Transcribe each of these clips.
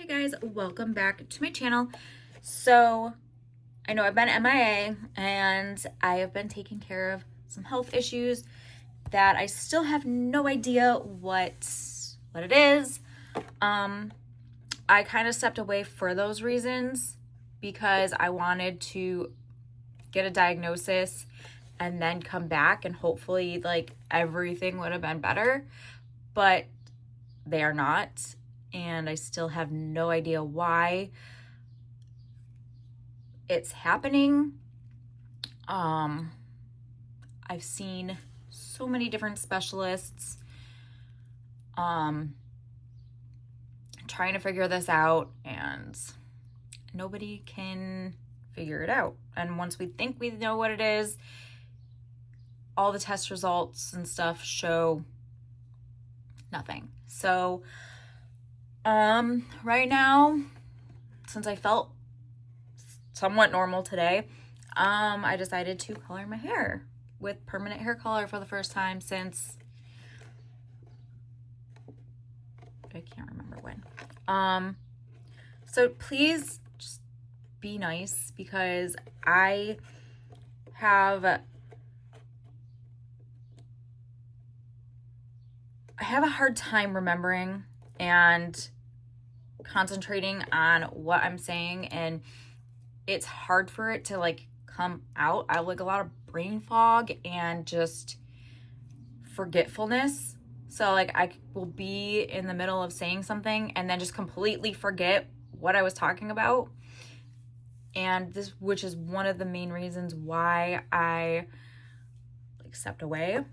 Hey guys, welcome back to my channel. So I know I've been MIA and I have been taking care of some health issues that I still have no idea what it is. I kind of stepped away for those reasons because I wanted to get a diagnosis and then come back and hopefully like everything would have been better, but they are not. And I still have no idea why it's happening. I've seen so many different specialists trying to figure this out, and nobody can figure it out. And once we think we know what it is, all the test results and stuff show nothing. So right now, since I felt somewhat normal today, I decided to color my hair with permanent hair color for the first time since I can't remember when. So please just be nice because I have a hard time remembering and concentrating on what I'm saying, and it's hard for it to like come out. I have like a lot of brain fog and just forgetfulness. So like I will be in the middle of saying something and then just completely forget what I was talking about. And this, which is one of the main reasons why I like stepped away,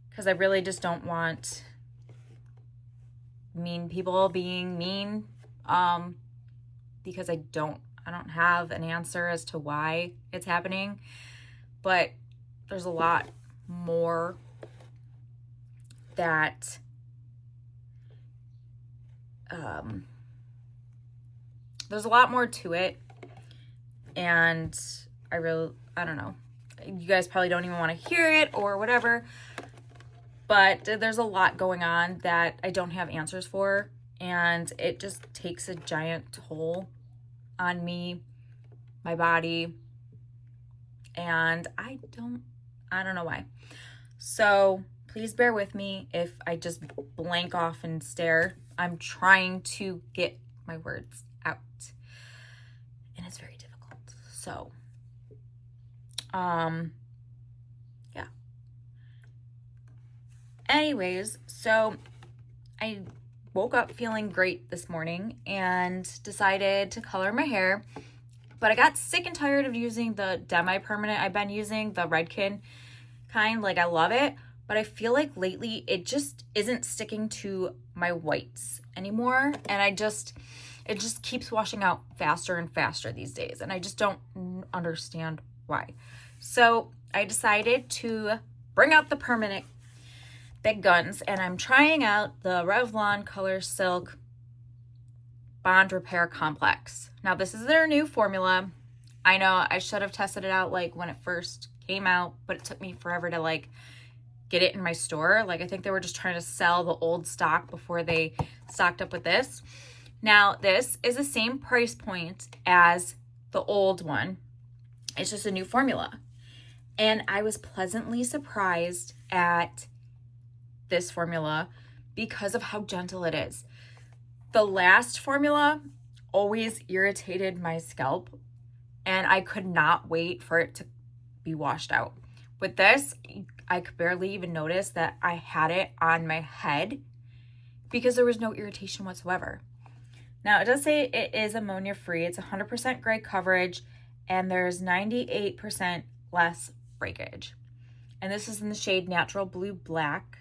because I really just don't want mean people being mean, because I don't have an answer as to why it's happening, but there's a lot more that there's a lot more to it, and I don't know, you guys probably don't even want to hear it or whatever, but there's a lot going on that I don't have answers for, and it just takes a giant toll on me, my body, and I don't know why. So please bear with me if I just blank off and stare. I'm trying to get my words out, and it's very difficult. So, yeah. Anyways, so I woke up feeling great this morning and decided to color my hair, but I got sick and tired of using the demi-permanent. I've been using the Redken kind. Like, I love it, but I feel like lately it just isn't sticking to my whites anymore, and it just keeps washing out faster and faster these days, and I just don't understand why. So I decided to bring out the permanent big guns, and I'm trying out the Revlon Colorsilk Bond Repair Complex. Now, this is their new formula. I know I should have tested it out like when it first came out, but it took me forever to like get it in my store. Like, I think they were just trying to sell the old stock before they stocked up with this. Now, this is the same price point as the old one. It's just a new formula. And I was pleasantly surprised at this formula because of how gentle it is. The last formula always irritated my scalp, and I could not wait for it to be washed out. With this, I could barely even notice that I had it on my head because there was no irritation whatsoever. Now, it does say it is ammonia free. It's 100% gray coverage, and there's 98% less breakage. And this is in the shade Natural Blue Black.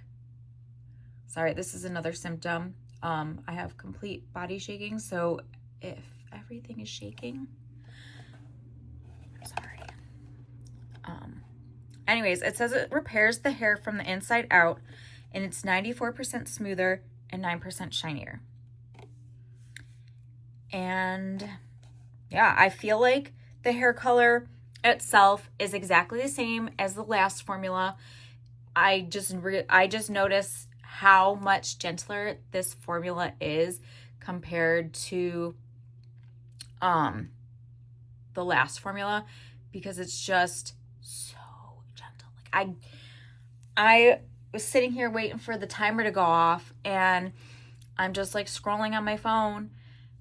Sorry, this is another symptom. I have complete body shaking, so if everything is shaking, I'm sorry. Anyways, it says it repairs the hair from the inside out, and it's 94% smoother and 9% shinier. And yeah, I feel like the hair color itself is exactly the same as the last formula. I just noticed how much gentler this formula is compared to the last formula, because it's just so gentle. Like I was sitting here waiting for the timer to go off, and I'm just like scrolling on my phone.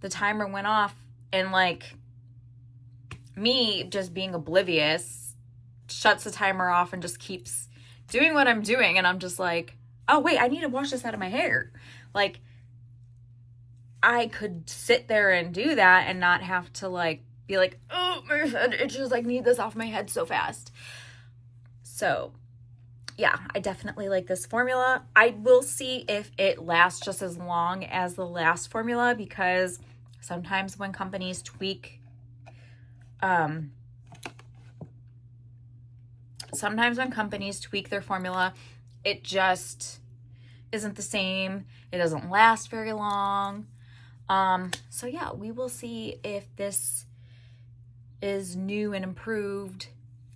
The timer went off, and like me just being oblivious shuts the timer off and just keeps doing what I'm doing. And I'm just like, oh wait, I need to wash this out of my hair. Like, I could sit there and do that and not have to like be like, oh, my head itches, like need this off my head so fast. So yeah, I definitely like this formula. I will see if it lasts just as long as the last formula, because sometimes when companies tweak their formula, it just isn't the same. It doesn't last very long. So yeah, we will see if this is new and improved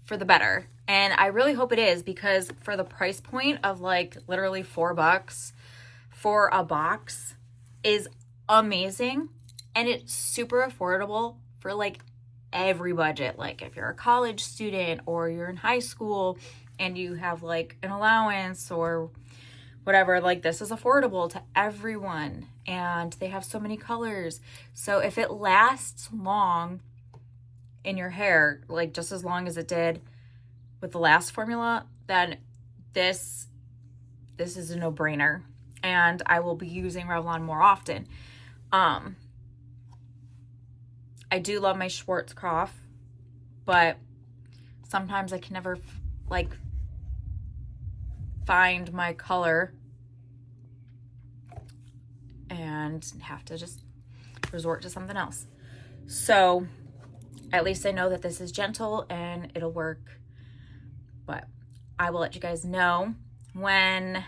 for the better. And I really hope it is, because for the price point of like literally $4 for a box is amazing. And it's super affordable for like every budget. Like if you're a college student or you're in high school and you have like an allowance or whatever, like this is affordable to everyone. And they have so many colors. So if it lasts long in your hair, like just as long as it did with the last formula, then this is a no-brainer. And I will be using Revlon more often. I do love my Schwarzkopf, but sometimes I can never like find my color and have to just resort to something else. So at least I know that this is gentle and it'll work. But I will let you guys know when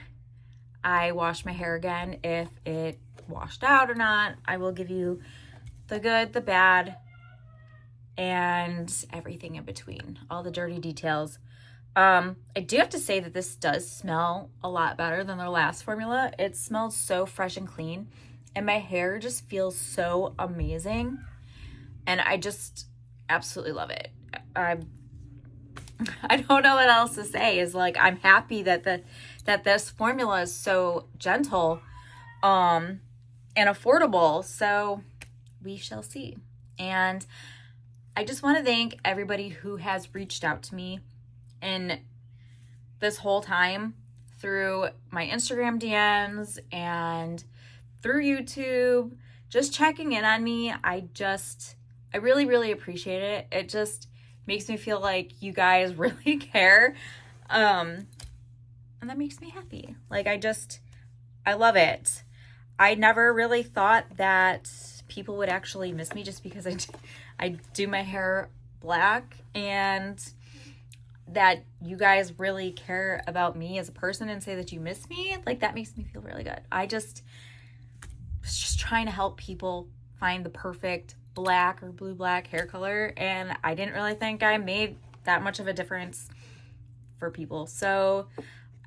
I wash my hair again, if it washed out or not. I will give you the good, the bad, and everything in between, all the dirty details. I do have to say that this does smell a lot better than their last formula. It smells so fresh and clean, and my hair just feels so amazing, and I just absolutely love it. I don't know what else to say. Is like, I'm happy that this formula is so gentle and affordable. So we shall see. And I just want to thank everybody who has reached out to me in this whole time through my Instagram DMs and through YouTube, just checking in on me. I really, really appreciate it. It just makes me feel like you guys really care. And that makes me happy. Like, I love it. I never really thought that people would actually miss me just because I do my hair black, and that you guys really care about me as a person and say that you miss me. Like, that makes me feel really good. I was just trying to help people find the perfect black or blue black hair color, and I didn't really think I made that much of a difference for people. So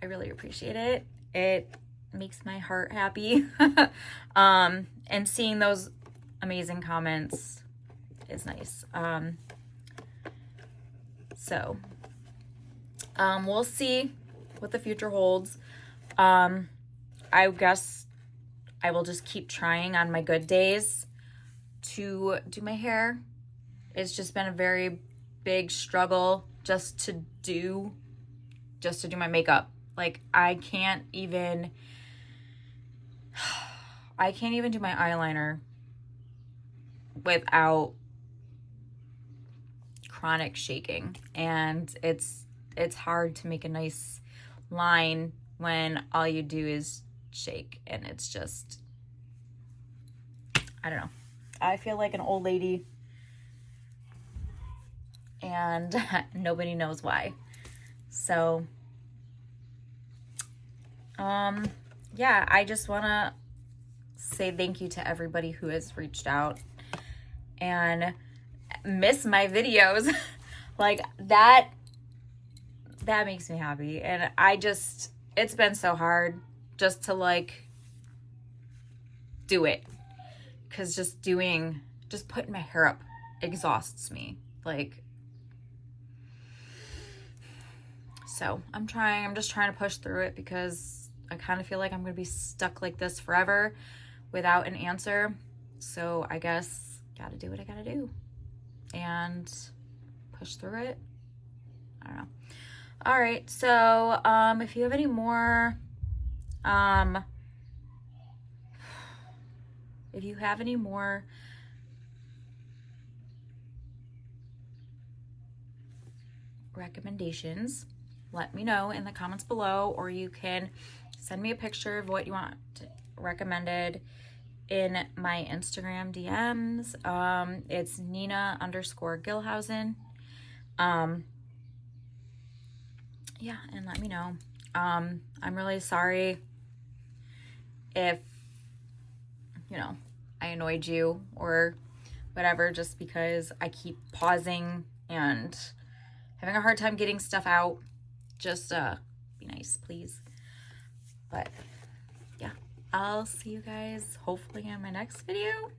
I really appreciate it. It makes my heart happy. And seeing those amazing comments is nice. So we'll see what the future holds. I guess I will just keep trying on my good days to do my hair. It's just been a very big struggle just to do my makeup. Like, I can't even do my eyeliner without chronic shaking, and it's hard to make a nice line when all you do is shake, and it's just, I don't know. I feel like an old lady, and nobody knows why. So, yeah, I just want to say thank you to everybody who has reached out and miss my videos. Like, that makes me happy. And it's been so hard just to like do it. because just putting my hair up exhausts me. Like, so I'm just trying to push through it because I kind of feel like I'm going to be stuck like this forever without an answer. So I guess gotta do what I gotta do and push through it. I don't know. All right. So, if you have any more, recommendations, let me know in the comments below, or you can send me a picture of what you want recommended in my Instagram DMs. It's Nina_Gilhousen. Yeah, and let me know. I'm really sorry if, you know, I annoyed you or whatever, just because I keep pausing and having a hard time getting stuff out. Just be nice, please. But yeah, I'll see you guys hopefully in my next video.